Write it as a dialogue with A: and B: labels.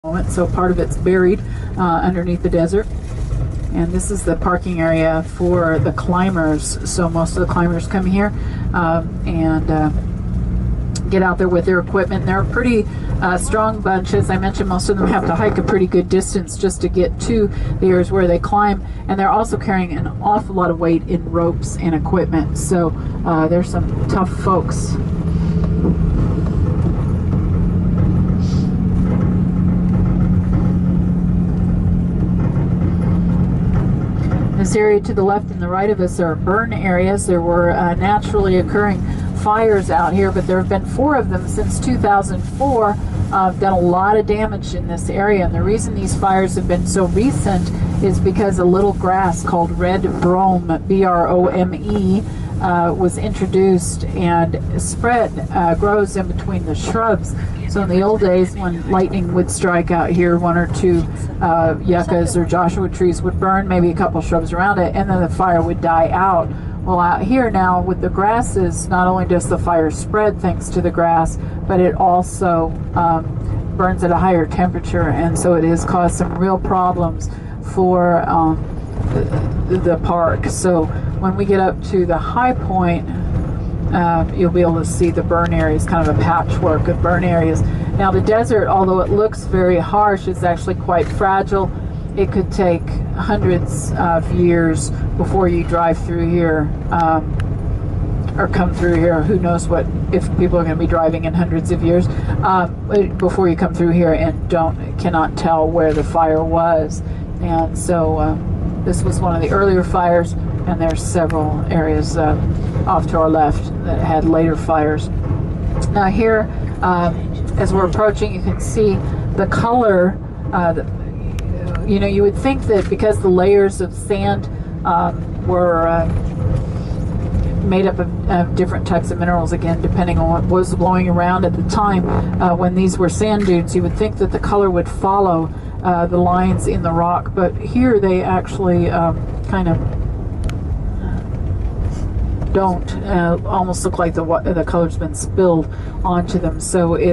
A: moment, so part of it's buried underneath the desert. And this is the parking area for the climbers. So most of the climbers come here and get out there with their equipment. They're a pretty strong bunch. As I mentioned, most of them have to hike a pretty good distance just to get to the areas where they climb. And they're also carrying an awful lot of weight in ropes and equipment. So there's some tough folks. This area to the left and the right of us are burn areas. There were naturally occurring fires out here, but there have been 4 of them since 2004. Done a lot of damage in this area, and the reason these fires have been so recent is because a little grass called red brome, B-R-O-M-E, was introduced and spread, grows in between the shrubs. So in the old days, when lightning would strike out here, 1 or 2 yuccas or Joshua trees would burn, maybe a couple shrubs around it, and then the fire would die out. Well, out here now with the grasses, not only does the fire spread thanks to the grass, but it also burns at a higher temperature, and so it has caused some real problems for the park. So when we get up to the high point, you'll be able to see the burn areas, kind of a patchwork of burn areas. Now the desert, although it looks very harsh, is actually quite fragile. It could take hundreds of years before you drive through here or come through here. Who knows what, if people are going to be driving in hundreds of years before you come through here and cannot tell where the fire was. And so this was one of the earlier fires, and there's several areas off to our left that had later fires. Now here, as we're approaching, you can see the color. You know, you would think that because the layers of sand were made up of different types of minerals, again, depending on what was blowing around at the time, when these were sand dunes, you would think that the color would follow the lines in the rock. But here they actually kind of don't, almost look like the color's been spilled onto them. So it